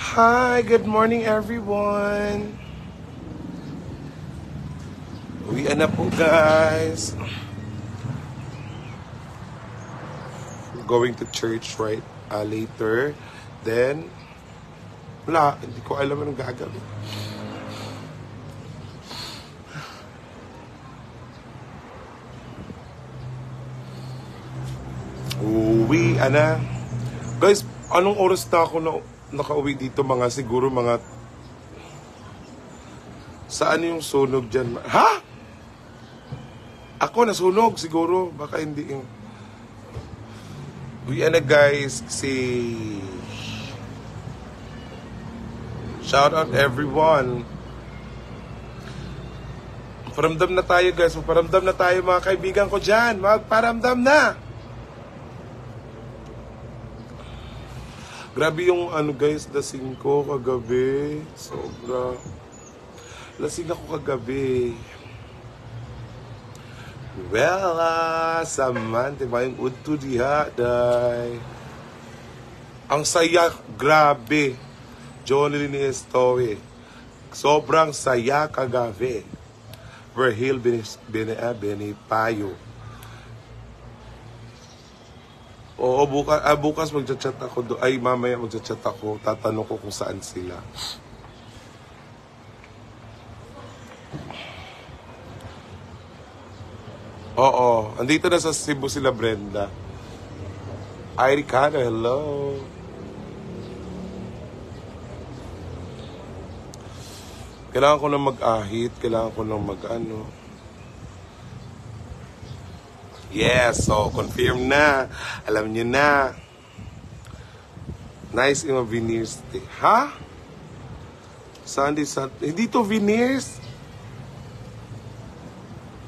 Hi, good morning everyone. Uwian na po guys. We're going to church right later. Then, wala, hindi ko alam anong gagawin. Uwian na. Guys, anong oras na ako nakauwi dito? Siguro mga... Saan yung sunog dyan? Ha? Ako nasunog siguro. Baka hindi yung... Uwian na guys. Shout out everyone. Paramdam na tayo guys. Paramdam na tayo mga kaibigan ko dyan. Magparamdam na. Grabe yung guys, lasing ko kagabi. Sobra. Lasing ako kagabi. Well, saman, diba yung udto diha, day. Ang saya, grabe. Johnny ni story. Sobrang saya kagabi. Verhil Benipayo. Oo, bukas magchat-chat ako. Ay, mamaya magchat-chat ako. Tatanong ko kung saan sila. Oo, andito na sa Cebu sila Brenda. Ay, Ricardo, hello. Kailangan ko na mag-ahit. Kailangan ko na mag-ano. Yes, so confirm na. Alam niyo na. Nice yung veneers. Ha? Sunday. Hindi to veneers.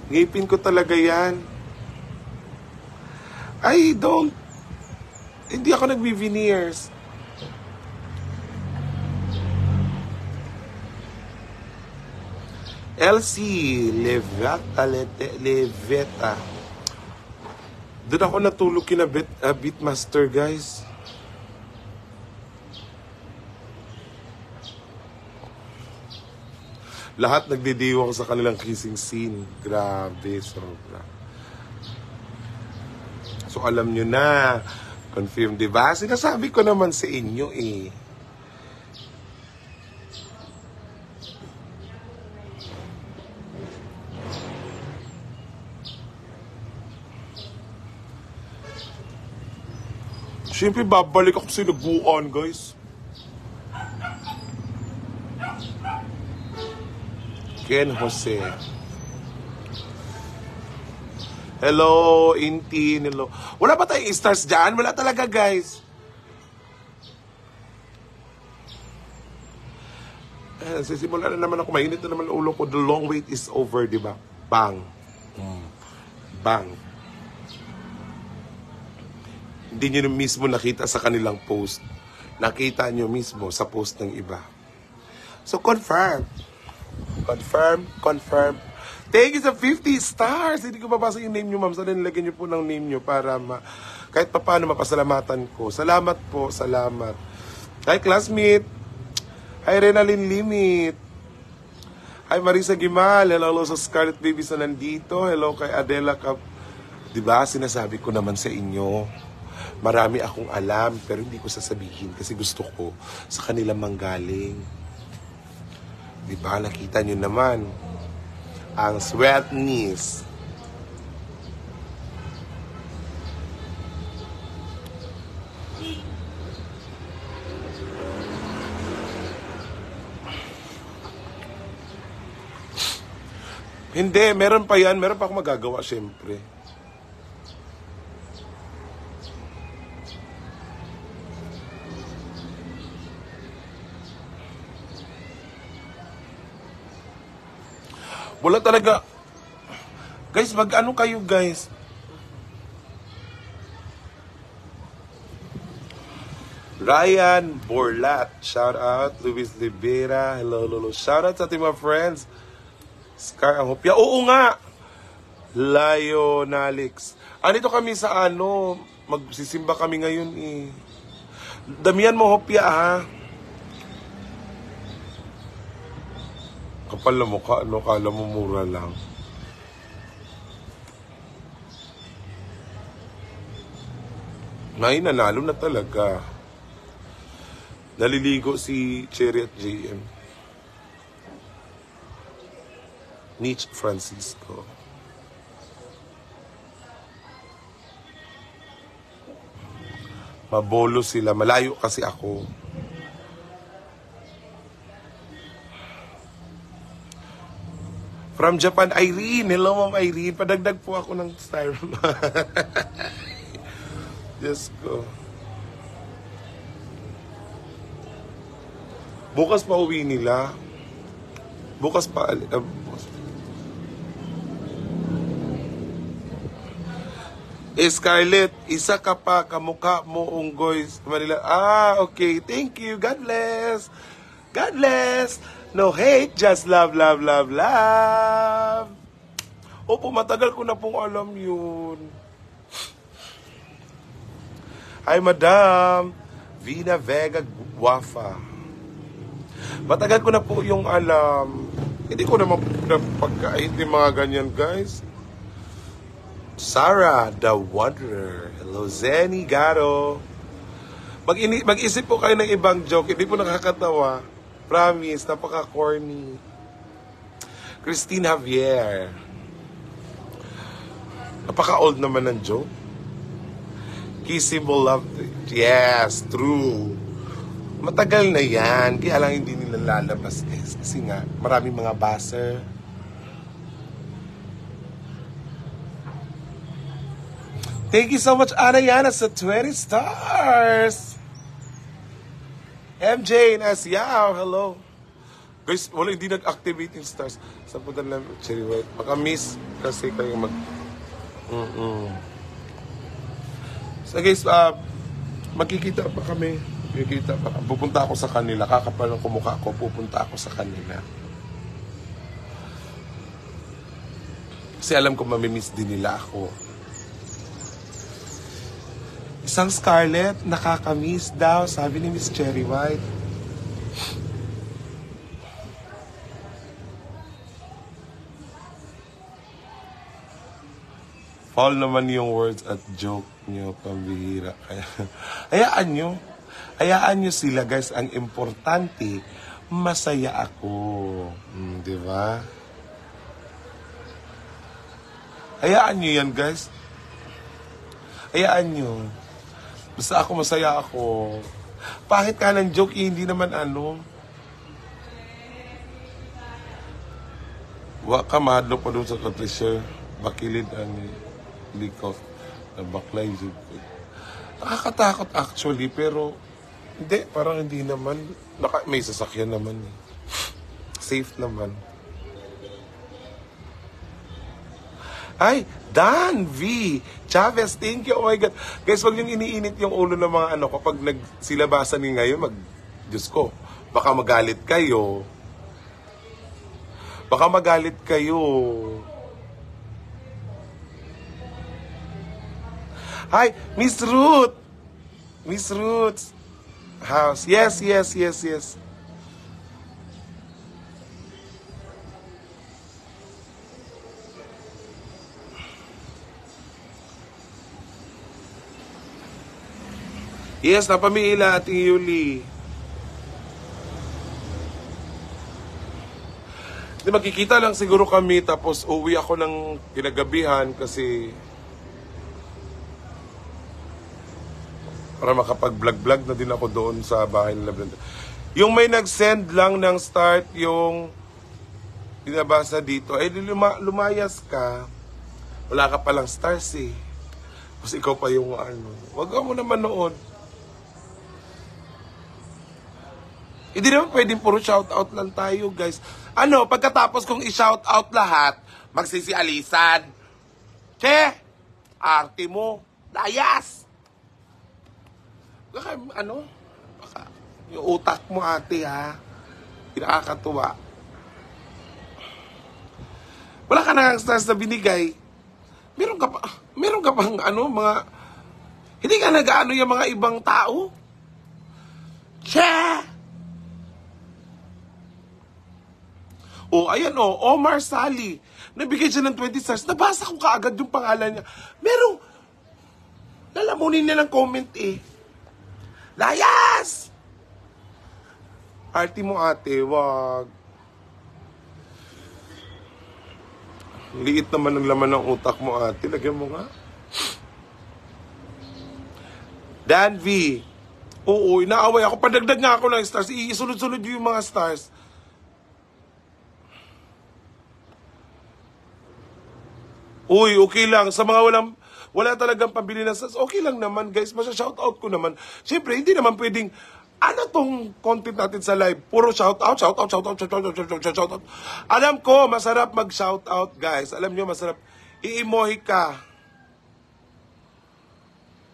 Ngipin ko talaga yan. I don't. Hindi ako nagbi-veneers. LC Leveta. Doon ako natulog kina Beatmaster, guys. Lahat nagdidiwang sa kanilang kissing scene. Grabe, sobra. So, alam nyo na. Confirm, diba? Sinasabi ko naman sa inyo, eh. Siyempre, babalik ako sa Sinaguan, guys. Ken Jose. Hello, Intin. Hello. Wala ba tayong stars dyan? Wala talaga, guys. Sisimula na naman ako. Mainit na naman ang ulo ko. The long wait is over, di ba? Bang. Bang. Hindi nyo mismo nakita sa kanilang post. Nakita nyo mismo sa post ng iba. So, confirm. Confirm. Thank you sa 50 stars. Hindi ko mabasa yung name nyo, ma'am. So, nilagyan nyo po ng name nyo para kahit pa paano mapasalamatan ko. Salamat po, salamat. Hi, classmate. Hi, Renalyn Limit. Hi, Marisa Gimal. Hello sa Scarlet Babies na nandito. Hello kay Adela Cap. Diba, sinasabi ko naman sa inyo. Marami akong alam, pero hindi ko sasabihin kasi gusto ko sa kanila manggaling. Diba, nakita nyo naman ang sweetness. Hindi, meron pa yan. Meron pa akong magagawa, syempre. Wala talaga. Guys, mag-ano kayo, guys? Ryan Borlat. Shout out. Luis Libera. Hello, Lolo. Shout out sa ating mga friends. Scar Angopia. Oo nga. Lionalix. Andito kami sa magsisimba kami ngayon eh. Damihan mo, Hopia, ha? Kapal na mukha, ano? Kala mo mura lang. May nanalo na talaga. Naliligo si Cherry at JM. Nietzsche Francisco. Mabolo sila. Malayo kasi ako. From Japan, Irene. Hello, Ma'am Irene. Padagdag po ako ng styrofoam. Diyos ko. Bukas pa uwi nila. Bukas pa. Scarlett, isa ka pa, kamukha mo, unggoy, Manila. Okay. Thank you. God bless. God bless. No hate, just love, love, love, love. Opo, matagal ko na pong alam yun. Hi, Madam. Vina Vega Wafa. Matagal ko na po yung alam. Hindi ko naman pagkain yung mga ganyan, guys. Sarah, the Wanderer. Hello, Zenny Garo. Mag-isip po kayo ng ibang joke. Hindi po nakakatawa. Promise, napaka-corny. Christine Javier. Napaka-old naman ng joke. Kissable love. Yes, true. Matagal na yan. Kaya lang hindi nila lalabas. Kasi nga, maraming mga baser. Thank you so much, Anayana, sa 20 stars. MJ and Asiao, hello. Guys, wala hindi nag-activate yung stars. Sa punta lang, Cherry White. Maka-miss kasi kayo mag... So guys, magkikita pa kami. Magkikita pa. Pupunta ako sa kanila. Kakapal ng kumukha ko, pupunta ako sa kanila. Kasi alam ko mamimiss din nila ako. Isang Scarlett, nakakamiss daw, sabi ni Miss Cherry White. Fall naman yung words at joke nyo, pambihira. Hayaan nyo sila, guys. Ang importante, masaya ako. Di ba? Hayaan nyo yan, guys. Hayaan nyo. Basta ako, masaya ako. Pahit ka ng joke, hindi naman ano. Waka mahadlo pa doon sa katrisher. Bakilid ang likof na baklay. Nakakatakot actually, pero hindi, parang hindi naman. May sasakyan naman eh. Safe naman. Ay, Dan V. Chavez, thank you. Oh my God. Guys, wag yung iniinit yung ulo ng mga ano kapag nagsilabasan ni ngayon, Diyos ko, baka magalit kayo. Baka magalit kayo. Hi, Miss Ruth. Miss Ruth's house. Yes. Yes, napamila ating Yuli. Magkikita lang siguro kami tapos uwi ako ng kinagabihan kasi para makapag-vlog-vlog na din ako doon sa bahay nila Brenda. Yung may nag-send lang ng start yung binabasa dito, eh lumayas ka. Wala ka palang stars eh. Tapos ikaw pa yung ano. Wag mo naman noon. Hindi naman pwedeng puro shoutout lang tayo, guys. Ano, pagkatapos kong i-shoutout lahat, magsisialisan. Che! Arte mo. Layas! Baka, yung utak mo, ate, ha? Pinakakatuwa. Wala ka na stars na binigay. Meron ka pang, mga... Hindi ka nag-ano yung mga ibang tao? Che! O, ayan o, Omar Sali. Nabigay siya ng 20 stars. Nabasa ko kaagad yung pangalan niya. Merong, lalamunin niya ng comment eh. Layas! Arty mo ate, wag. Liit naman ang laman ng utak mo ate. Lagyan mo nga. Dan V. Oo, inaaway ako. Padagdag nga ako ng stars. Isunod-sunod yung mga stars. Uy, okay lang. Sa mga wala talagang pambili ng stars, okay lang naman, guys. Masya-shoutout ko naman. Siyempre, hindi naman pwedeng, ano tong content natin sa live? Puro shoutout. Alam ko, masarap mag-shoutout, guys. Alam nyo, masarap. I-emoji ka.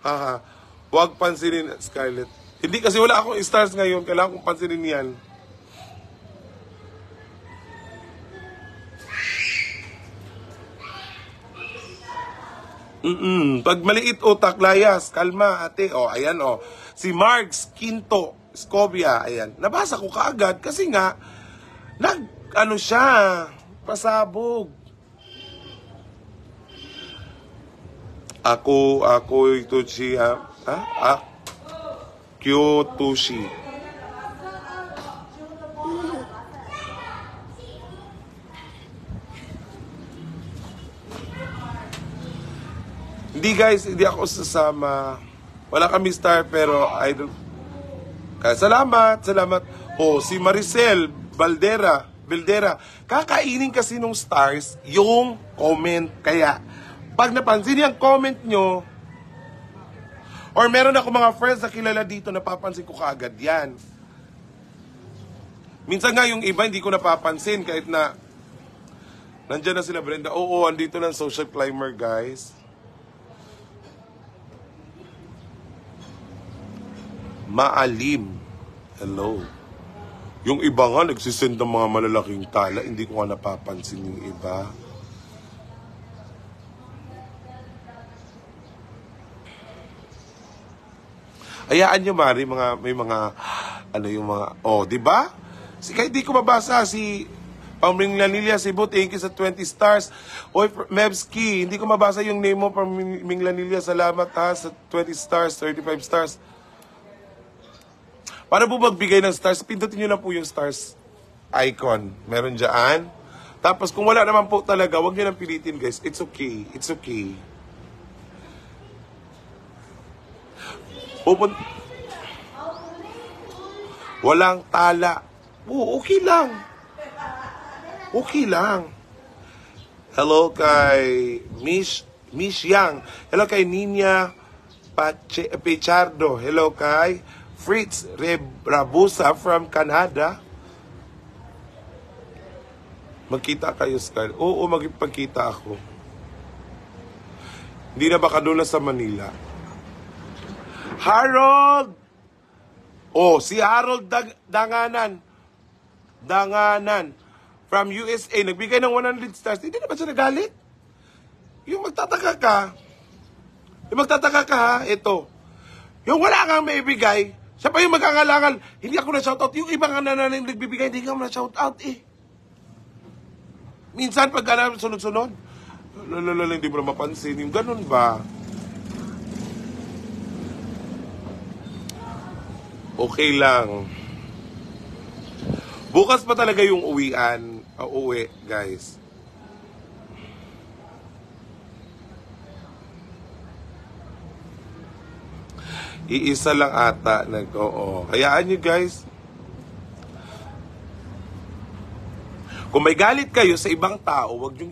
Haha. Huwag pansinin, Scarlett. Hindi kasi wala akong stars ngayon. Kailangan kong pansinin yan. Pag maliit utak, layas, kalma, ate. O, ayan, o. Si Marks Quinto Scobia, ayan. Nabasa ko kaagad kasi nga, siya, pasabog. Ako, ito siya, Kyotoshi. Hindi guys, hindi ako sasama. Wala kami star pero idol. Kaya salamat. Oh, si Maricel Baldera. Kakainin kasi nung stars yung comment. Kaya, pag napansin yung comment nyo, or meron ako mga friends na kilala dito, napapansin ko kaagad yan. Minsan nga yung iba hindi ko napapansin kahit na nandyan na sila Brenda. Oo, andito ng social climber guys. Maalim. Hello. Yung iba nga, nagsisend ng mga malalaking tala. Hindi ko nga napapansin yung iba. Ayaan nyo, Mari, may mga, di ba? Kahit di ko mabasa, si Paminglanilla Cebu, thank you sa 20 stars. Oy, Mevski, hindi ko mabasa yung name mo, Paminglanilla, salamat ha, sa 20 stars, 35 stars. Para po magbigay ng stars, pindutin nyo lang po yung stars icon. Meron dyan. Tapos kung wala naman po talaga, huwag nyo nang pilitin guys. It's okay. Walang tala. Oo, okay lang. Hello kay Miss Yang. Hello kay Nina Pechardo. Hello kay Fritz Rabusa from Canada. Magkita kayo, Scar. Oo, magpagkita ako. Hindi na ba kadula sa Manila? Harold! Oh, si Harold Danganan. From USA. Nagbigay ng 100 stars. Hindi na ba siya nagalit? Yung magtataka ka ha, ito. Yung wala kang maibigay, siya pa yung magkangalangal. Hindi ako na-shoutout. Yung ibang nagbibigay, hindi ka mo na-shoutout eh. Minsan pag sunod-sunod, hindi mo na mapansin. Yung ganun ba? Okay lang. Bukas pa talaga yung uwi, guys. Iisa lang ata oo. Hayaan nyo guys. Kung may galit kayo sa ibang tao, wag yung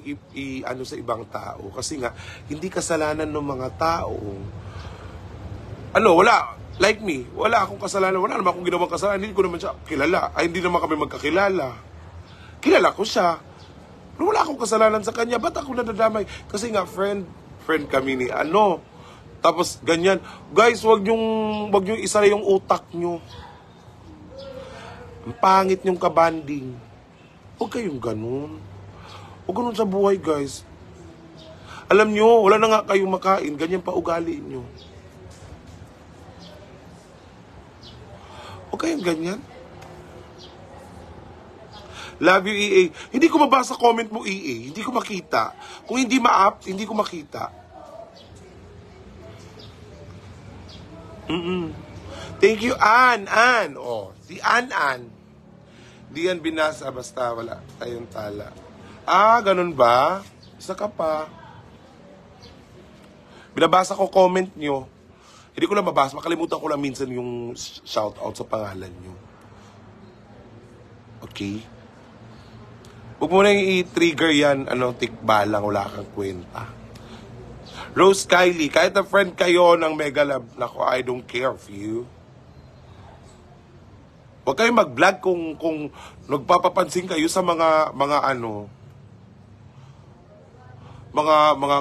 ano sa ibang tao. Kasi nga, hindi kasalanan ng mga tao. Wala. Like me, wala akong kasalanan. Wala naman akong ginawang kasalanan. Hindi ko naman siya kilala. Hindi naman kami magkakilala. Kilala ko siya. Pero wala akong kasalanan sa kanya. Ba't ako nadadamay? Kasi nga, friend kami ni Tapos, ganyan. Guys, wag yung isara yung utak nyo. Ang pangit yung kabanding. Huwag kayong ganun. Huwag ganun sa buhay, guys. Alam nyo, wala na nga kayong makain. Ganyan pa ugali nyo. Huwag kayong ganyan. Love you, EA. Hindi ko mabasa comment mo, EA. Hindi ko makita. Kung hindi ma-up, hindi ko makita. Thank you, Ann. Oh, si Ann. Di yan binasa, basta wala tayong tala. Ah, ganun ba? Isa ka pa. Binabasa ko comment nyo. Hindi ko lang mabasa. Makalimutan ko lang minsan yung shoutout sa pangalan nyo. Okay? Huwag mo nang i-trigger yan. Tikbalang, wala kang kwenta. Rose Kylie, kahit na friend kayo ng Mega Love, nako, I don't care for you. Huwag kayong mag-vlog kung nagpapapansin kayo sa mga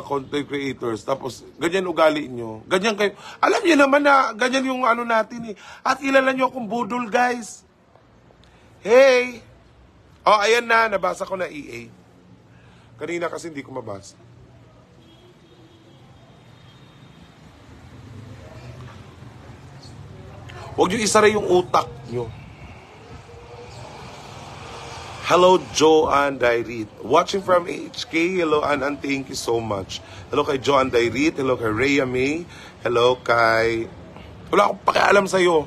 content creators. Tapos, ganyan ugali nyo. Ganyan kayo. Alam niyo naman na ganyan yung natin eh. At kilala nyo akong budol, guys. Hey! Oh, ayan na. Nabasa ko na EA. Kanina kasi hindi ko mabasa. Huwag nyo isara yung utak nyo. Hello, Joanne Dairit. Watching from HK. Hello, Ann. Thank you so much. Hello kay Joanne Dairit. Hello kay Rhea May. Hello kay... Wala akong pakialam sa'yo.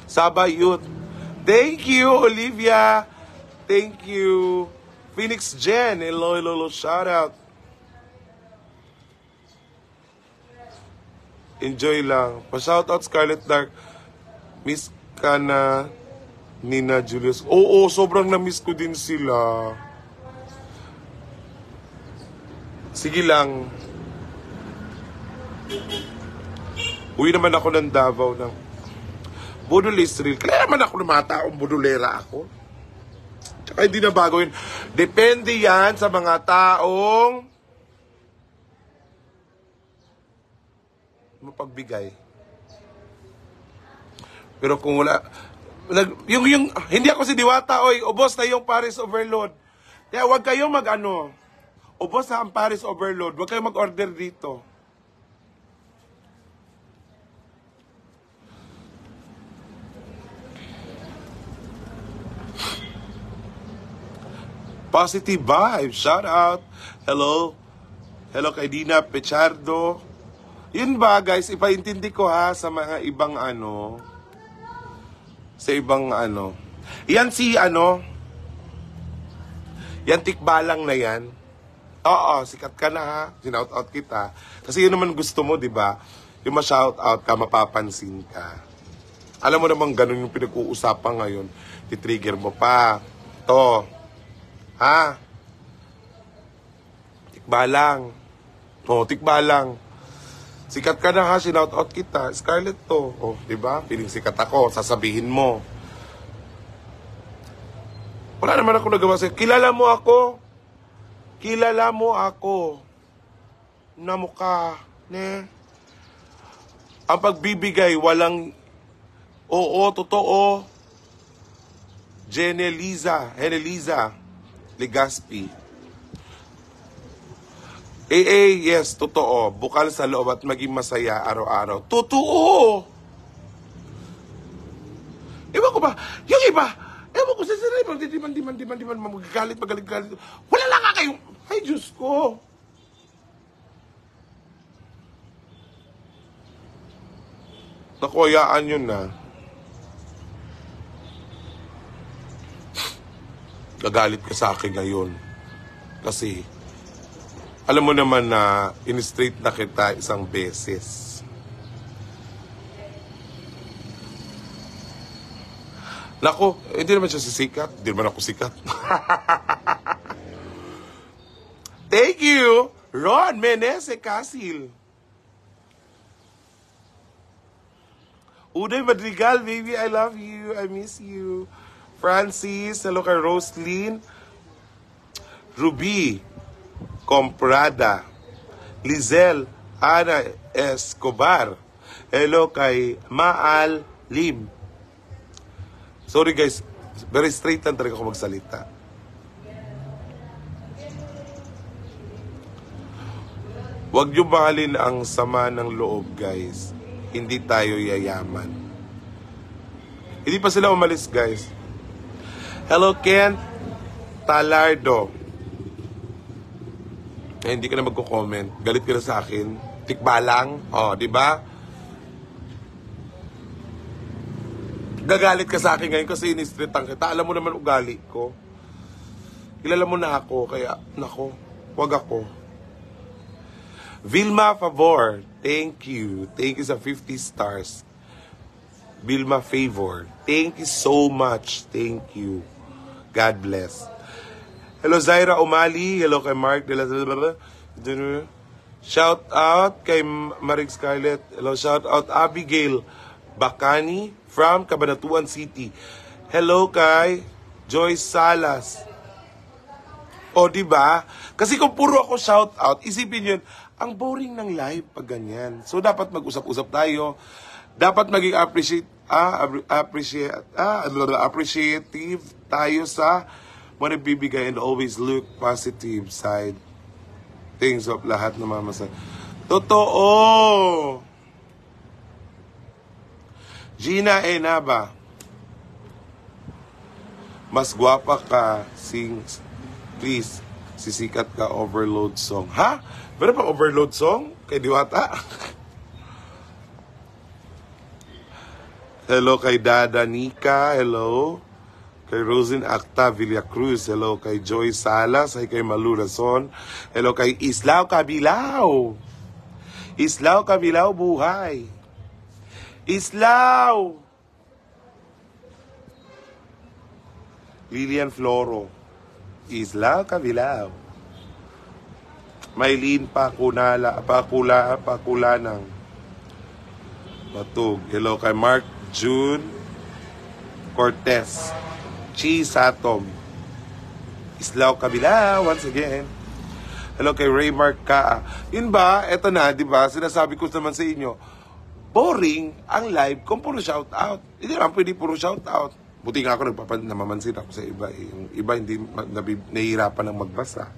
Saba Youth. Thank you, Olivia. Thank you. Phoenix Jen. Hello. Shout out. Enjoy lang. Pa-shout out Scarlet Dark. Miss ka na... Nina Julius. Oo, sobrang na-miss ko din sila. Sige lang. Uwi naman ako ng Davao ng Budol Israel. Kaya naman ako ng mga taong budolera ako. Tsaka hindi na bago yun. Depende yan sa mga taong mapagbigay. Pero kung wala... Yung hindi ako si Diwata, oy, ubos na yung Paris Overload. Kaya wag kayong ubos na ang Paris Overload. Wag kayong mag-order dito. Positive vibe, shout out. Hello kay Dina Pechardo. Yun ba guys, ipaintindi ko ha sa mga ibang sa ibang Yan yan tikbalang na yan. Oo, sikat ka na ha. Sinout out kita. Kasi yun naman gusto mo, di ba? Yung ma-shout out ka, mapapansin ka. Alam mo naman ganun yung pinag-uusapan ngayon. Titrigger mo pa. To. Ha? Tikbalang. O, tikbalang. Sikat ka na ha, sinout out kita. Scarlett to. Oh, di ba? Feeling sikat ako, sasabihin mo. Wala naman ako nagawa sa'yo. Kilala mo ako. Na mukha. Ne? Ang pagbibigay, walang oo, totoo. Heneliza Legaspi. Yes, totoo. Bukal sa loob at maging masaya araw-araw. Totoo! Ewan ko ba, yung iba, ewan ko sa sarili, magdidiman, magagalit. Wala lang nga kayong, ay Diyos ko. Nakuhayaan yun na. Gagalit ka sa akin ngayon. Kasi, alam mo naman na in-straight na kita isang beses. Nako, hindi naman siya sisikat. Hindi naman ako sikat. Thank you, Ron Menese Casil. Uday Madrigal, baby, I love you. I miss you. Francis, hello kay Roslyn. Ruby Comprada, Lizelle Ana Escobar. Hello kay Maal Lim. Sorry guys, very straight lang talaga ako magsalita. Huwag niyo mahalin ang sama ng loob guys. Hindi tayo yayaman. Hindi pa sila umalis guys. Hello, Ken Talardo. Hindi ka na magko-comment. Galit ka na sa akin. Tikba lang. Di ba? Gagalit ka sa akin ngayon kasi in-streetan kita. Alam mo naman ugali ko. Kilala mo na ako, kaya, nako, wag ako. Vilma Favor, thank you. Thank you sa 50 stars. Vilma Favor, thank you so much. Thank you. God bless. Hello, Zaira Umali. Hello kay Mark de la... Shout out kay Marig Scarlett. Hello, shout out Abigail Bacani from Cabanatuan City. Hello kay Joyce Salas. Diba? Kasi kung puro ako shout out, isipin yun, ang boring ng live pag ganyan. So, dapat mag-usap-usap tayo. Dapat maging appreciative tayo sa mga nagbibigay and always look positive side. Things of lahat ng mamasa. Totoo! Gina Enaba. Mas gwapa ka, sings. Please, sisikat ka, overload song. Ha? Meron pa overload song? Kay Diwata? Hello kay Dada Nika. Hello. Kay Rosin Acta Villacruz. Hello kay Joy Salas. Kay Malu Rason. Hello kay Islao Kabilao. Islao Kabilao buhay. Islao. Lilian Floro. Islao Kabilao. Maylin Pakulanang. Matug. Hello kay Mark June Cortez. Chi Satom. Islao Kabilao once again. Hello kay Raymark Ka. Yun ba? Eto na, di ba? Sinasabi ko naman sa inyo, boring ang live kung puro shout out. Hindi naman pwede puro shout out. Buti nga ako namamansin ako sa iba. Yung iba hindi nahihirapan ng magbasa.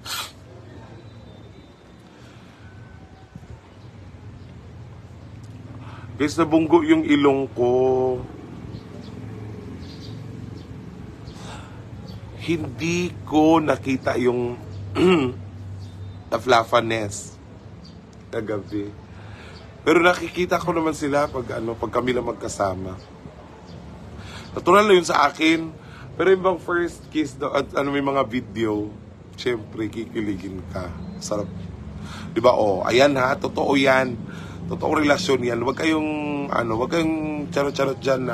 Guys, nabunggo yung ilong ko. Hindi ko nakita yung taflafaness kagabi. Pero nakikita ko naman sila pag kami lang magkasama. Natural na yun sa akin. Pero yung bang first kiss at may mga video, syempre kikiligin ka. Sarap. Diba? Ayan ha, totoo yan. Totoong relasyon yan. Huwag kayong charot-charot dyan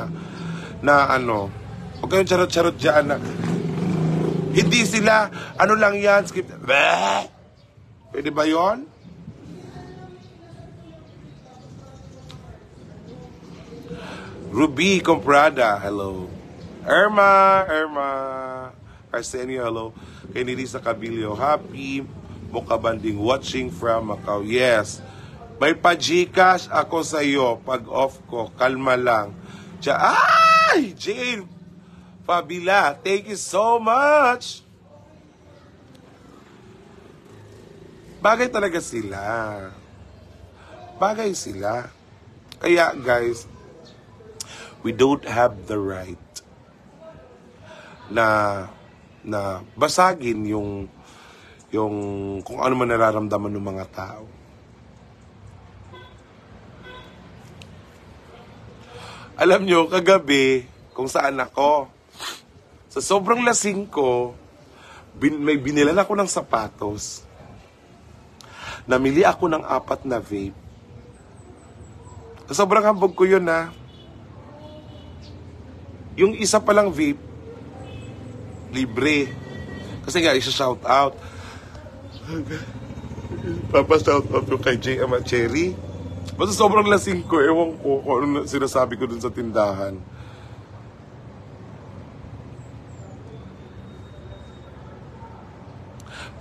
huwag kayong charot-charot dyan na hindi sila, lang yan, skip. Bleh! Pwede ba yun? Ruby Comprada, hello. Irma Arsenio, hello. Kay Nilisa Cabilio, happy mukabanding watching from Macau. Yes. May pa-Gcash ako sa iyo pag off ko. Kalma lang. Jane Fabila, thank you so much. Bagay talaga sila. Bagay sila. Kaya guys, we don't have the right na basagin yung kung ano man nararamdaman ng mga tao. Alam nyo, kagabi, kung saan ako, sa sobrang lasing ko, may binilan ako ng sapatos. Namili ako ng 4 na vape. Sa sobrang hambog ko yun yung isa palang vape, libre. Kasi nga, isa-shout out. Papa-shout out yung kay J. Amacheri. Basta sobrang lasing ko, ewan ko kung ano sinasabi ko dun sa tindahan.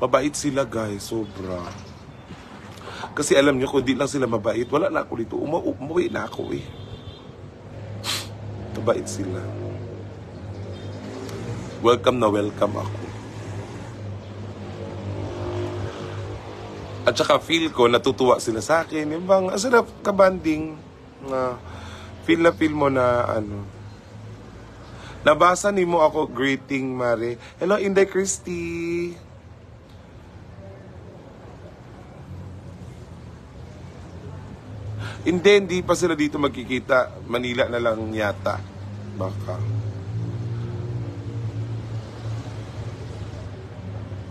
Mabait sila guys, sobra. Kasi alam nyo, kung di lang sila mabait, wala na ako dito. Umuwi na ako eh. Mabait sila. Welcome na welcome ako. At saka feel ko, natutuwa sila sa akin. Yung bang, sarap kabanding. Feel na feel mo na Nabasa ni mo ako greeting, Mare. Hello, Inday Christy. Hindi pa sila dito magkikita. Manila na lang yata. Baka.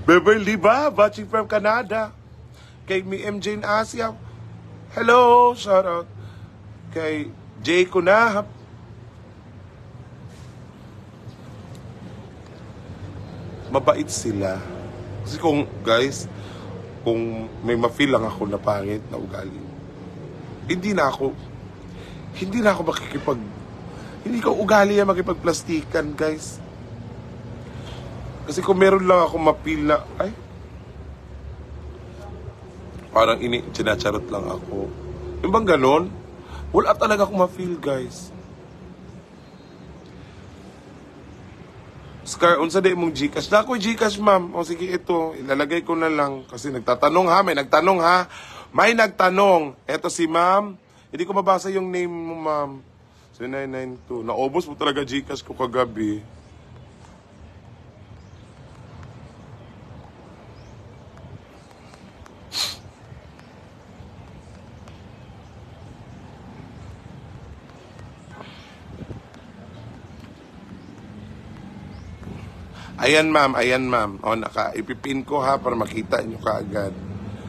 Beverly ba? Watching from Canada. Kay MJ in Asia. Hello, shout out. Kay Jay Kunahap. Mabait sila. Kasi kung, guys, kung may ma-feel lang ako na pangit na ugali, hindi na ako hindi ko ugali yan makipagplastikan, guys. Kasi kung meron lang ako ma-feel na, ay, parang sinacharot lang ako. Yung bang ganon? Wala talaga akong ma-feel, guys. Scar, unsa day mong Gcash? Dako Gcash, ma'am. O sige, ito. Ilalagay ko na lang. Kasi nagtatanong ha. May nagtanong ha. May nagtanong. Eto si ma'am. Hindi ko mabasa yung name mo, ma'am. So, 992. Naubos mo talaga Gcash ko kagabi. Ayan ma'am. O, ipipin ko ha para makita nyo kaagad.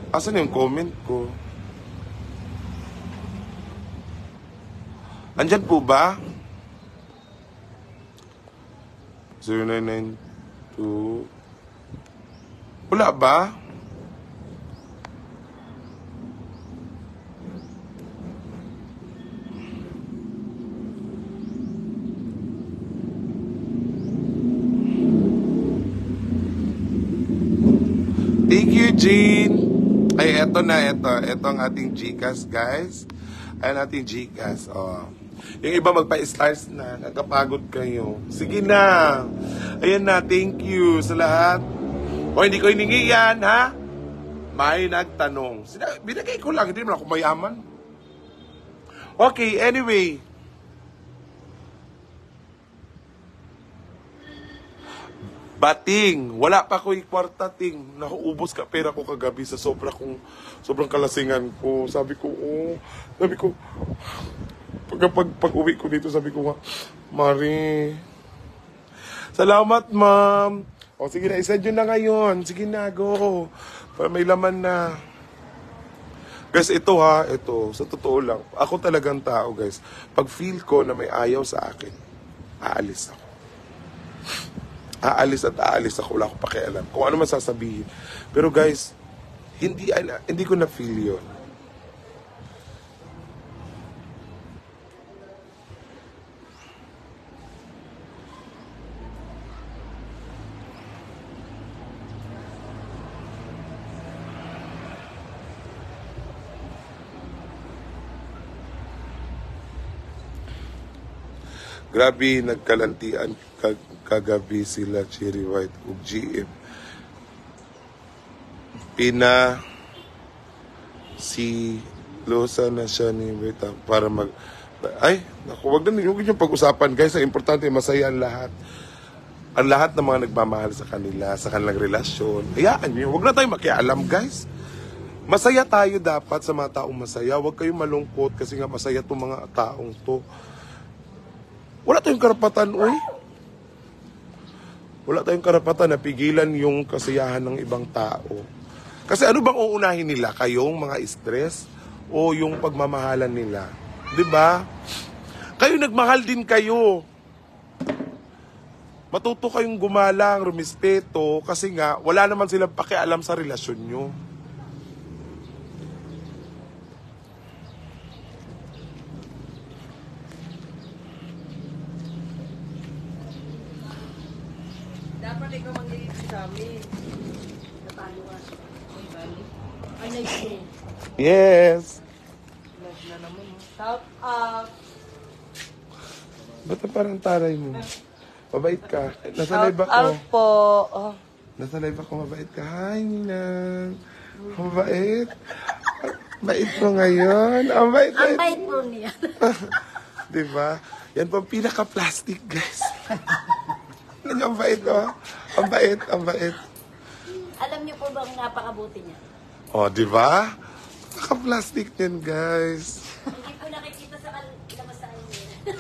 Asan yung comment ko? Andyan po ba? 0992. Wala ba? Thank you, Jean. Ay, eto na. Eto ang ating Gcash, guys. Ayan ating Gcash. Oh. Yung iba magpa-stars na. Nakapagod kayo. Sige na. Ayan na. Thank you sa lahat. O, hindi ko hiningi yan, ha? May nagtanong. Binagay ko lang. Hindi naman ako mayaman. Okay, anyway. Bating, wala pa ko kwarta ting. Nakuubos ka pera ko kagabi sa sobrang kalasingan ko. Sabi ko, pag uwi ko dito, sabi ko nga, Mari, salamat ma'am. O sige na, isend yun na ngayon. Sige na, go. Para may laman na. Guys, ito, sa totoo lang, ako talagang tao, guys. Pag feel ko na may ayaw sa akin, aalis ako. Aalis ako, wala akong pakialam. Kung ano man sasabihin. Pero guys, hindi ko na-feel yun. Grabe, nagkalantian kagabi sila Cherry White ug GM. Si Losa na siya ni Beta para naku, wag na yung pag-usapan, guys. Ang importante, masaya ang lahat. Ang lahat ng mga nagmamahal sa kanila, sa kanilang relasyon. Hayaan nyo, wag na tayo makialam, guys. Masaya tayo dapat sa mga taong masaya. Wag kayong malungkot kasi nga masaya itong mga taong to. Wala tayong karapatan, Wala tayong karapatan na pigilan yung kasiyahan ng ibang tao. Kasi ano bang uunahin nila? Kayong mga stress o yung pagmamahalan nila? 'Di ba? Kayo nagmahal din kayo. Matuto kayong gumalang, rumispeto, kasi nga wala naman silang pakialam sa relasyon nyo. Dapat ikaw mag-iit sa amin. Natalo ka. Ay, nice. Yes. Nice na naman. Top up. Ba't parang taray mo? Mabait ka. Nasa live ako. Out po. Oh. Nasa live ako, mabait ka. Hi, Ninang. Mabait. Bait mo ngayon. Ang bait. Ang bait po niya. Diba? Yan po ang pinaka-plastic, guys. Ang bait, oh. Ang bait, ang bait. Alam niyo po bang napakabuti niya? Oh, di ba? Naka-plastic yan, guys. Hindi po nakikita sa labasan niya.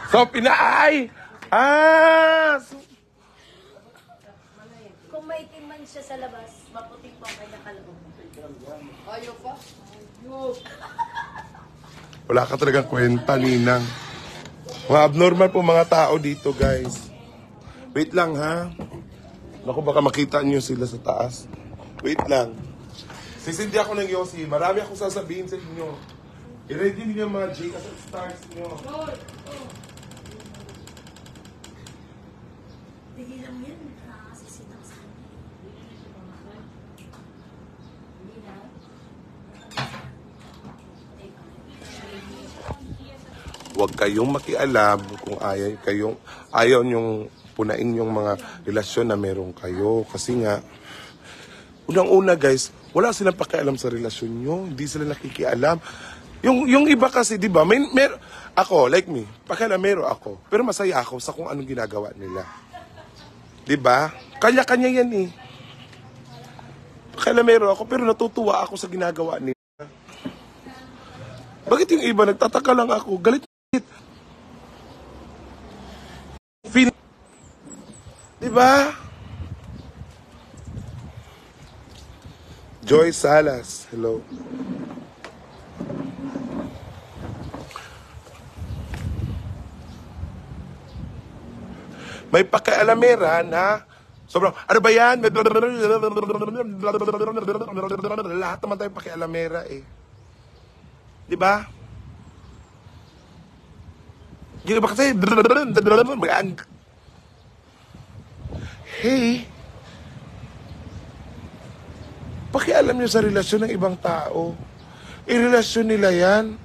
So, pinaay! Ah! So, Kung maitim man siya sa labas, maputing po ang kanyang kaloob. Ayaw pa. wala ka talagang kwenta, Ninang. Mga abnormal po mga tao dito, guys. Wait lang, ha? Naku, baka makita niyo sila sa taas. Wait lang. Sisindi ako ng Yossi. Marami akong sasabihin sa inyo. I-ready niyo yung mga J kasi stars niyo. Tigilan mo yan. Nakakasisitang sa kanya. Hindi na. Huwag kayong makialam kung ayaw niyong punain yung mga relasyon na meron kayo. Kasi nga, unang-una guys, wala silang pakialam sa relasyon nyo. Hindi sila nakikialam. Yung iba kasi, di ba, ako, like me, pakialamero ako. Pero masaya ako sa kung anong ginagawa nila. Di ba? Kanya-kanya yan eh. Pakialamero ako, pero natutuwa ako sa ginagawa nila. Bakit yung iba, nagtataka lang ako, galit. Di ba? Joy Salas, hello. May pakialamera na sobrang, ano ba yan? Lahat naman tayo pakialamera eh. Di ba? Yung iba kasi, hey, pakialam nyo sa relasyon ng ibang tao. Relasyon nila yan.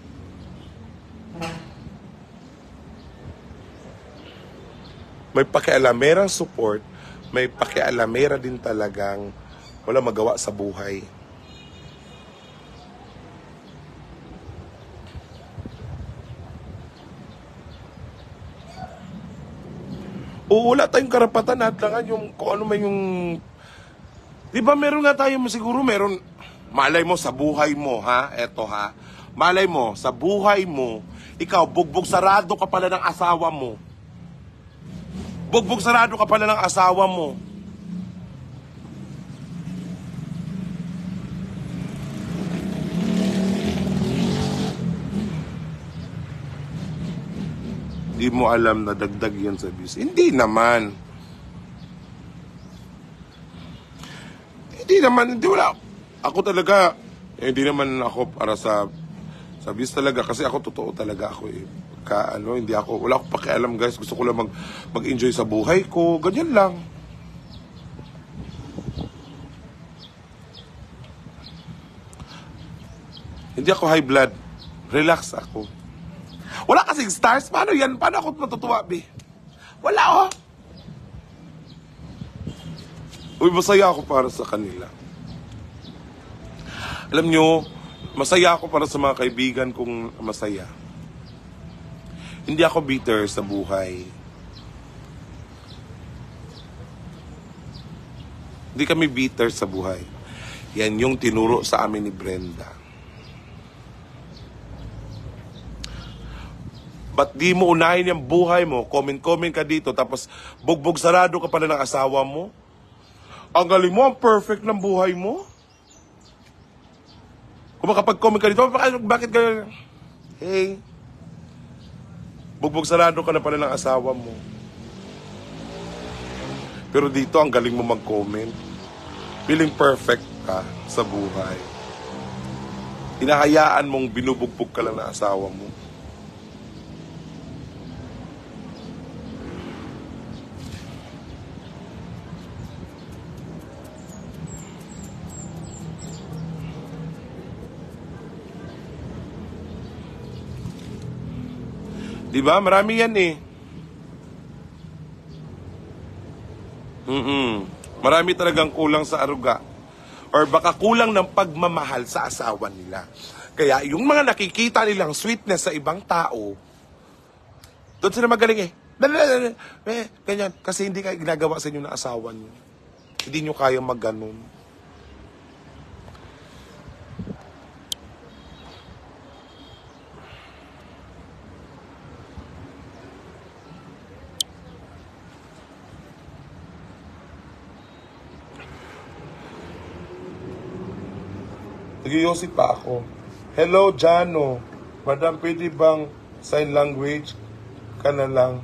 May pakialamerang support, may pakialamera din talagang wala magawa sa buhay. Oo, wala tayong karapatan at langan yung kung ano man yung... Di ba meron nga tayo siguro, meron... Malay mo sa buhay mo, ha? Eto, ha? Malay mo, sa buhay mo, ikaw, bugbog sarado ka pala ng asawa mo. Bugbog sarado ka pala ng asawa mo. Hindi mo alam na dagdag yan sa abuse. Hindi naman. Hindi wala. Ako talaga, hindi naman ako para sa abuse talaga. Kasi ako, totoo talaga ako eh. Wala akong pakialam guys. Gusto ko lang mag-enjoy sa buhay ko. Ganyan lang. Hindi ako high blood. Relax ako. Wala kasing stars. Paano yan? Paano ako matutuwa, be? Wala, oh. Uy, masaya ako para sa kanila. Alam nyo, masaya ako para sa mga kaibigan kong masaya. Hindi ako bitter sa buhay. Hindi kami bitter sa buhay. Yan yung tinuro sa amin ni Brenda. Ba't di mo unahin yung buhay mo? Comment ka dito, tapos bugbog sarado ka pala ng asawa mo? Ang galing mo, ang perfect ng buhay mo? Kung makapag-comment ka dito, bakit ganyan? Hey, bugbog sarado ka na pala ng asawa mo. Pero dito, ang galing mo mag-comment. Feeling perfect ka sa buhay. Hinahayaan mong binubugbog ka lang ng asawa mo. Diba? Marami yan eh. Marami talagang kulang sa aruga. Or baka kulang ng pagmamahal sa asawa nila. Kaya yung mga nakikita nilang sweetness sa ibang tao, Doon sila magaling eh. Ganyan. Kasi hindi kayo ginagawa sa inyo na asawa niyo. Hindi nyo kaya magganon. Nagyoyosi pa ako. Hello, Jano. Madam, pwede bang sign language ka na lang?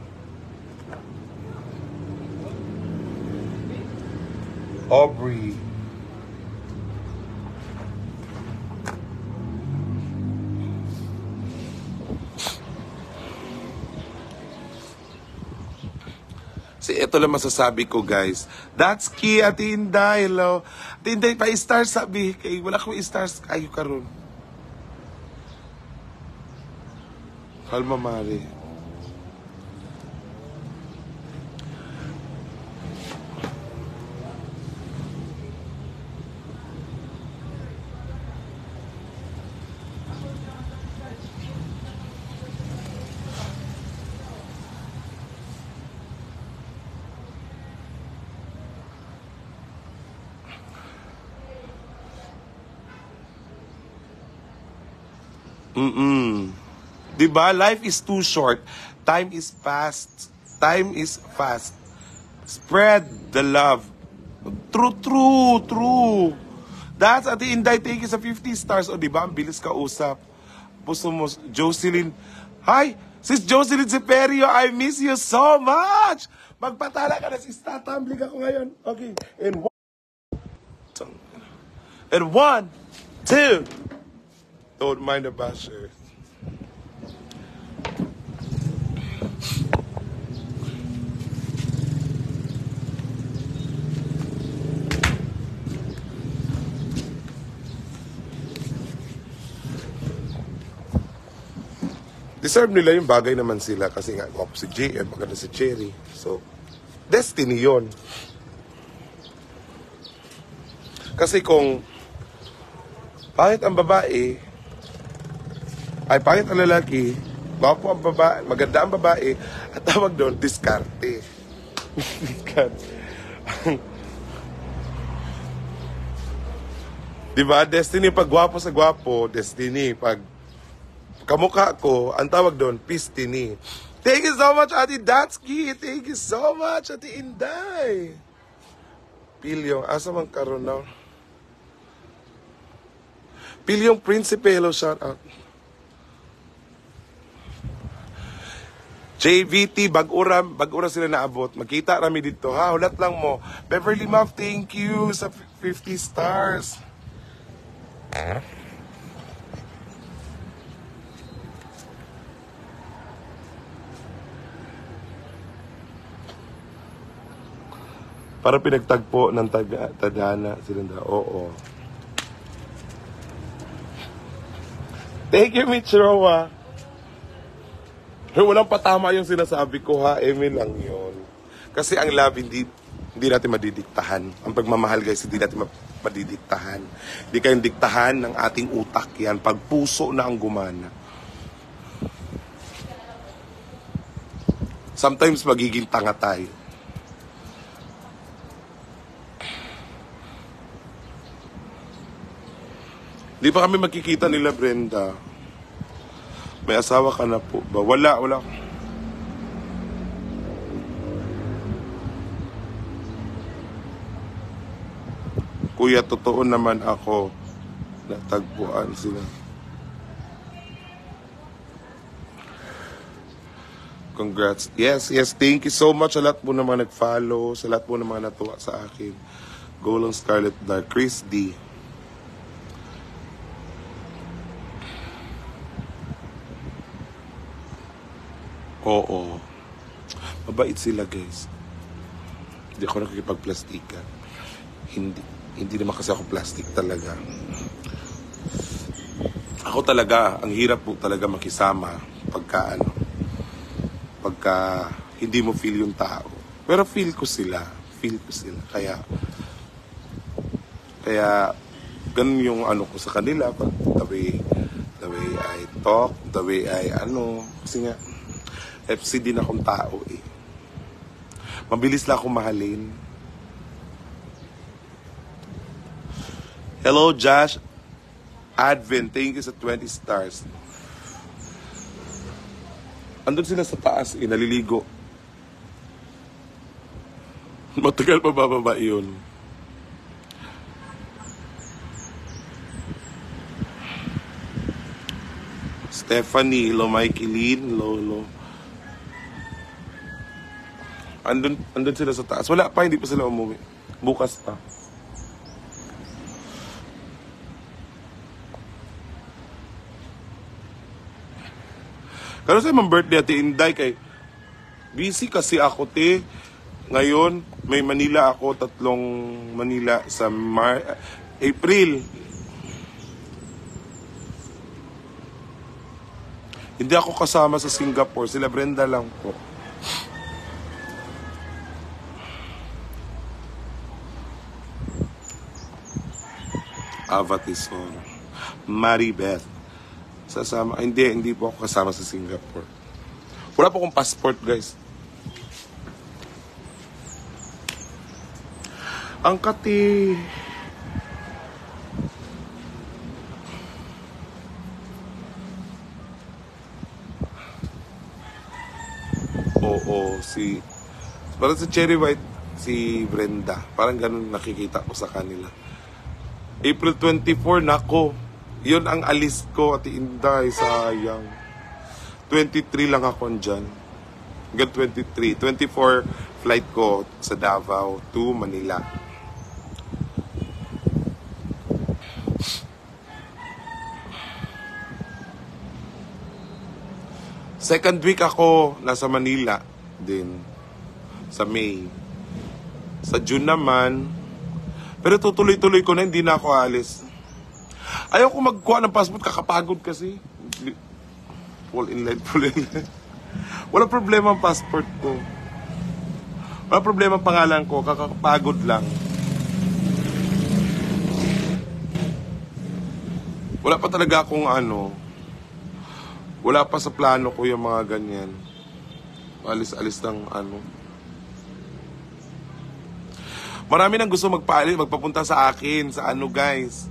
Aubrey. Ito lang masasabi ko, guys. That's key, Ate Inday. Hello. Ate Inday, pa-stars sabi. Kay, wala ko stars. Ayo karon. Kalma, Mari. Diba? Life is too short. Time is fast. Time is fast. Spread the love. True. That's Ate Inday. Thank you sa 50 stars. O diba? Ang bilis ka usap. Puso mo, Jocelyn. Hi! Sis Jocelyn Seperio, I miss you so much! Magpatala ka na, sis. Tatambling ako ngayon. Okay. And one, two. Don't mind the basher. Deserve nila yung bagay naman sila kasi nga gwapo si JM, maganda si Cherry. So, destiny yon. Kasi kung pangit ang babae, ay pangit ang lalaki, gwapo ang babae, maganda ang babae, at tawag doon, diskarte. Diba? Destiny pag gwapo sa gwapo, destiny pag kamukha ko, ang tawag doon, pistini. Thank you so much, Ate Datsky. Thank you so much, Ate Inday. Pilyong, asa man karon na? Pilyong Principe, hello, shout out. JVT, Bagura sila naabot. Magkita rami dito, ha? Hulat lang mo. Beverly Muff, thank you sa 50 stars. Para pinagtagpo ng tadhana sila na, oo. Thank you, Mitch Roa. Walang patama yung sinasabi ko, ha? Eme lang yun. Kasi ang love, hindi natin madidiktahan. Ang pagmamahal, guys, hindi natin madidiktahan. Hindi kayong diktahan ng ating utak yan. Pag puso na ang gumana. Sometimes magiging tanga tayo. Di pa kami magkikita nila, Brenda. May asawa ka na po ba? Wala. Kuya, totoo naman ako. Natagpuan sila. Congrats. Yes. Thank you so much sa lahat po naman nag-follow, sa lahat po naman natuwa sa akin. Golden Scarlet Dark. Chris D. Oo. Mabait sila, guys. Hindi ako nakikipagplastikan. Hindi naman kasi ako plastic talaga. Ako talaga, ang hirap po talaga makisama pagka hindi mo feel yung tao. Pero feel ko sila. Kaya ganun yung ko sa kanila the way I talk, the way I kasi nga FC din akong tao eh. Mabilis lang akong mahalin. Hello, Josh Advent. Thank you sa 20 stars. Andun sila sa taas eh, naliligo. Matagal pa bababa yun. Stephanie, hello Mikey Lynn, Lolo. Andun sila sa taas. Wala pa, hindi pa sila umuwi. Bukas pa. Kano sa imong birthday, Ate Inday, kay busy kasi ako, te. Ngayon, may Manila ako, 3 Manila sa April. Hindi ako kasama sa Singapore, sila Brenda lang po. Avatisor. Maribeth. Sasama, hindi po ako kasama sa Singapore. Wala po akong passport, guys. Ang kati. Oo, parang si Cherry White, si Brenda. Parang ganun nakikita ko sa kanila. April 24, nako. Yun ang alis ko, Ate Inday, sayang. 23 lang ako dyan. Hanggang 23. 24 flight ko sa Davao to Manila. Second week ako nasa Manila din. Sa May. Sa June naman. Pero tutuloy-tuloy ko na, hindi na ako alis. Ayaw ko magkuha ng passport, kakapagod kasi. Fall in line. Wala problema ang passport ko. Wala problema ang pangalan ko, kakapagod lang. Wala pa talaga akong wala pa sa plano ko yung mga ganyan. Alis-alis ng Marami nang gusto magpapunta sa akin sa guys.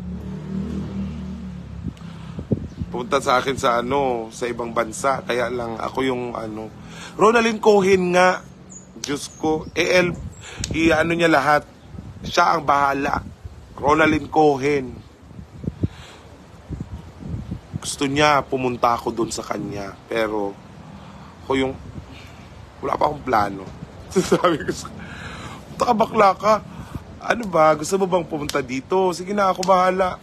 Pupunta sa akin sa sa ibang bansa. Kaya lang ako yung Ronaldin Cohen nga. Diyos ko. Niya lahat. Siya ang bahala. Ronaldin Cohen. Gusto niya pumunta ako doon sa kanya. Pero ako wala pa akong plano. Sabi ko, bakla ka. Ano ba? Gusto mo bang pumunta dito? Sige na, ako bahala.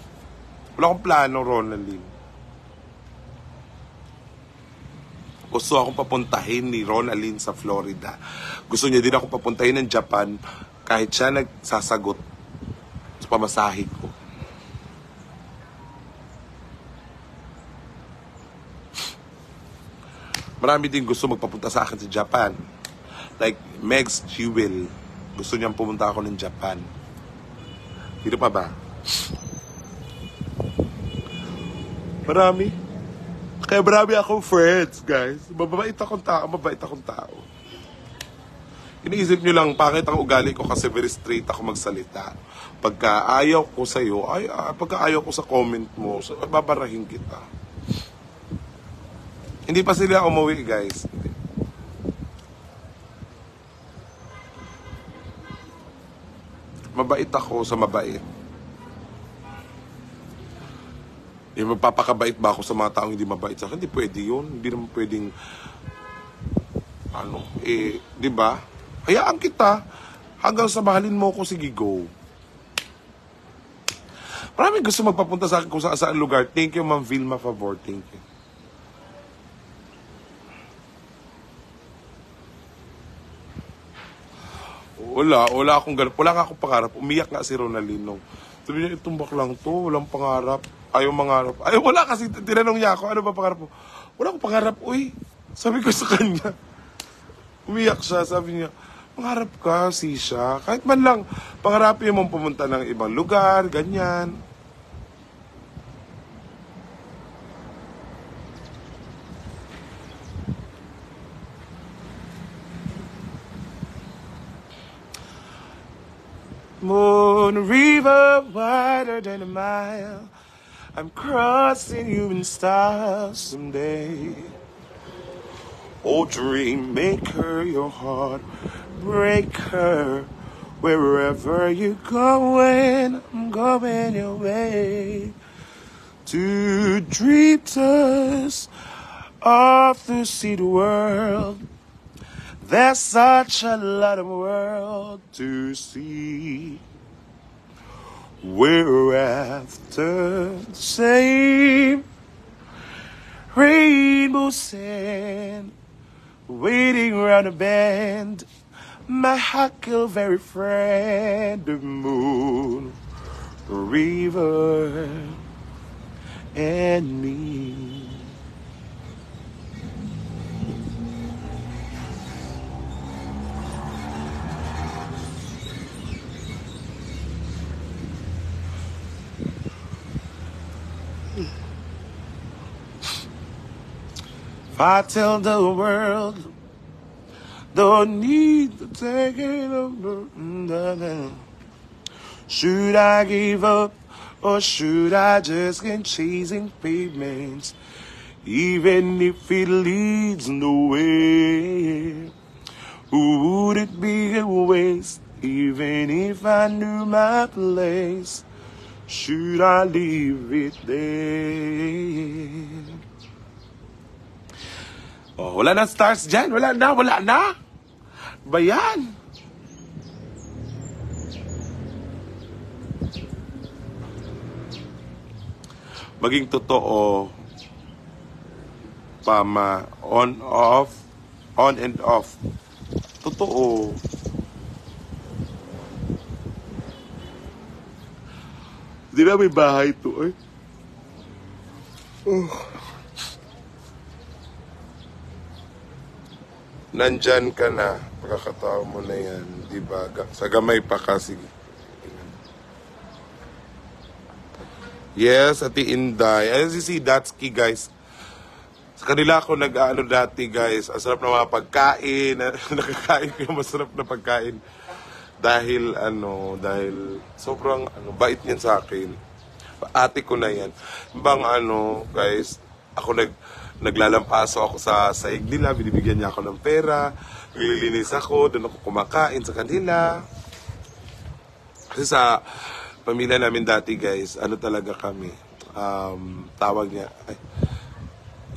Wala akong plano, Ronaldin. Gusto akong papuntahin ni Ronaldin sa Florida. Gusto niya din ako papuntahin ng Japan kahit siya nagsasagot sa pamasahe ko. Marami din gusto magpapunta sa akin sa Japan. Like Meg's Jewel. Gusto niyang pumunta ako ng Japan. Dito pa ba? Marami. Kaya marami akong friends, guys. Mabait akong tao. Iniisip nyo lang, pangit ang ugali ko kasi very straight ako magsalita. Pagka ayaw ko sa'yo, pagka ayaw ko sa comment mo, babarahin kita. Hindi pa sila umuwi, guys. Mabait ako sa mabait. Magpapakabait ba ako sa mga taong hindi mabait sa akin? Hindi pwede yun. Hindi naman pwedeng, di ba? Hayaan kita. Hanggang sa mahalin mo ko, sige, go. Maraming gusto magpapunta sa akin kung saan lugar. Thank you, Ma'am Vilma, favor. Thank you. Wala akong ganun. Wala nga akong pangarap. Umiyak nga si Ronaldinho. Sabi niya, itong baklang to, walang pangarap. Ayaw mangarap. Ay, wala kasi. Tinanong niya ako, ano ba pangarap mo? Wala akong pangarap. Uy, sabi ko sa kanya. Umiyak siya. Sabi niya, pangarap ka, Sisha. Kahit man lang, pangarapin mong pumunta ng ibang lugar, ganyan. Moon river wider than a mile. I'm crossing you in stars someday. Oh, dream maker, your heart breaker. Wherever you're going, I'm going your way. To dream us off to see the world. There's such a lot of world to see. We're after the same rainbow sand, waiting around a bend. My huckleberry friend, the moon, the river, and me. If I tell the world, don't need to take it over. Should I give up or should I just keep chasing pavements? Even if it leads nowhere, would it be a waste? Even if I knew my place, should I leave it there? Oh, wala na stars dyan. Wala na. Ba yan? Maging totoo, Pama, on and off. Totoo. Di ba may bahay to eh? Nandyan ka na, pagkakataon mo na yan, di ba? Sa gamay pa kasi. Yes, Ate Inday. As you see, Datsky, guys. Sa kanila ako nag-ano dati, guys. Ang sarap na mga pagkain. Nakakain ko yung masarap na pagkain. Dahil sobrang bait niyan sa akin. Ate ko na yan. Bang guys, ako naglalampaso ako sa saig nila, binibigyan niya ako ng pera, naglilinis ako, doon ako kumakain sa kanila. Kasi sa pamilya namin dati, guys, talaga kami, tawag niya,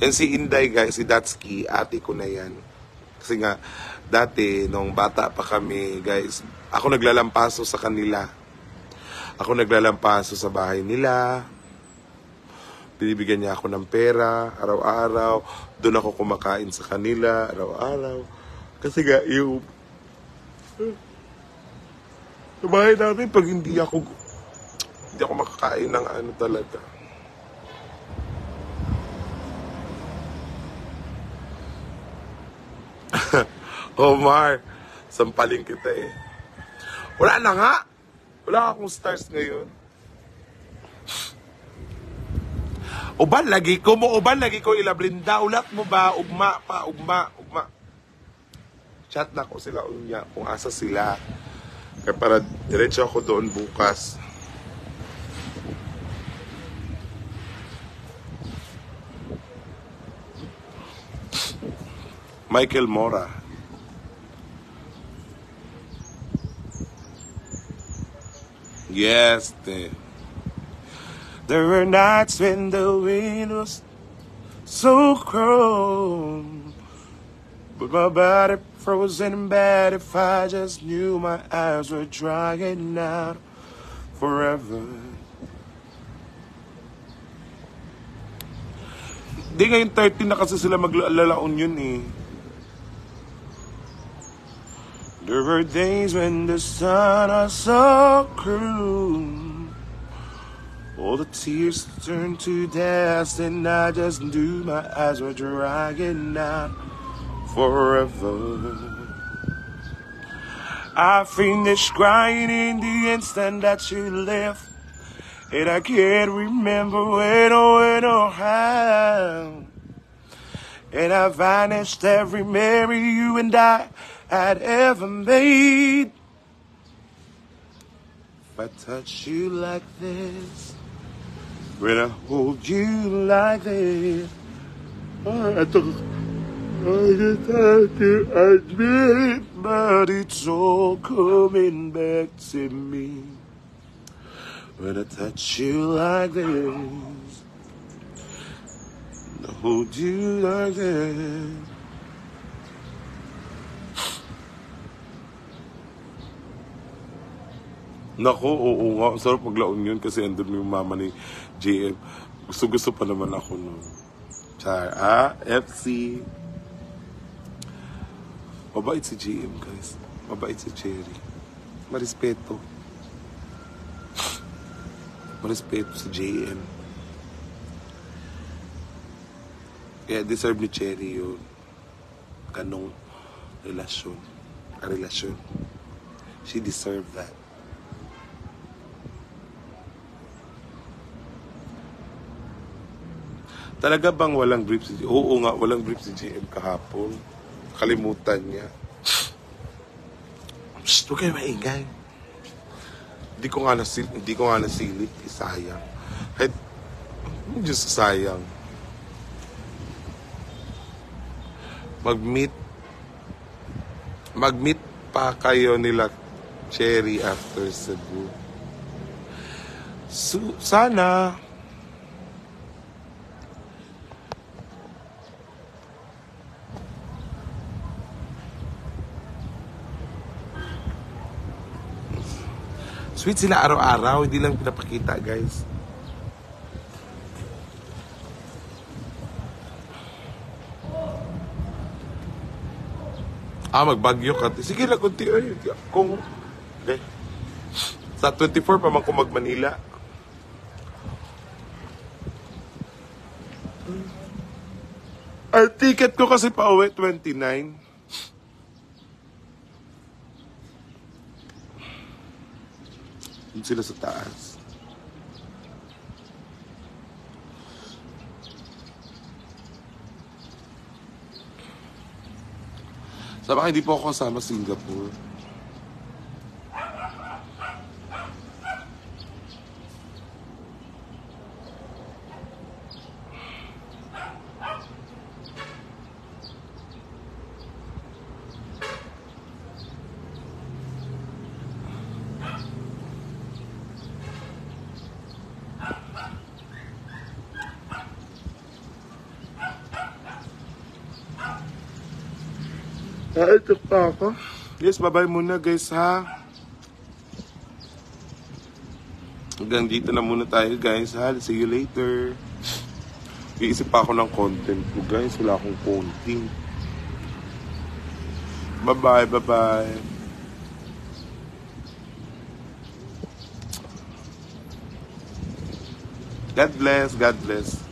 yan si Inday, guys, si Datsky, ate ko na yan. Kasi nga, dati, nung bata pa kami, guys, ako naglalampaso sa kanila. Ako naglalampaso sa bahay nila. Binibigyan niya ako ng pera, araw-araw. Doon ako kumakain sa kanila, araw-araw. Kasi nga, yung bahay namin, pag hindi ako makakain ng talaga. Omar, sampaling kita eh. Wala na nga. Wala akong stars ngayon. Uban lagi ko ilablinda. Ulat mo ba? Ugma. Chat na ko sila unya kung asa sila. Kaya para diretso ako doon bukas. Michael Mora. Yes, there were nights when the wind was so cold, but my body frozen bad. If I just knew my eyes were drying out forever. Di ngayon 13 na kasi sila maglalaon yun eh. There were days when the sun was so cruel, all the tears turned to dust, and I just knew my eyes were drying out forever. I finished crying in the instant that you left, and I can't remember when or how. And I vanished every memory you and I had ever made. I touch you like this, when I hold you like this, I just have to admit, but it's all coming back to me. When I touch you like this, I hold you like this. Nako, oo nga. Sarap maglaon yun kasi andun yung mama ni JM. Gusto pa naman ako nun. Char, FC. Mabait si JM, guys. Mabait si Cherry. Marespeto. Marespeto si JM. Kaya deserve ni Cherry yun. Ganong relasyon. Relasyon. She deserve that. Talaga bang walang brief si JM? Oo nga, walang brief si JM kahapon. Kalimutan niya. Shh, huwag kayo maingay. Hindi ko nga nasilip. Sayang. Kahit, just sayang. Mag-meet pa kayo nila Cherry after Cebu. Sana. Sweet sila araw-araw, hindi lang pinapakita, guys. Magbagyo ka. Sige lang, kunti. Ay, kung... Okay. Sa 24 pa man ko mag-Manila. Ang ticket ko kasi pa uwi, 29. Doon sila sa taas. Sabi hindi po ako kasama sa Singapore. Ito pa ako. Yes, bye-bye muna guys ha. Hanggang dito na muna tayo guys ha. See you later. Iisip pa ako ng content ko guys. Wala akong content. Bye-bye, bye-bye. God bless, God bless.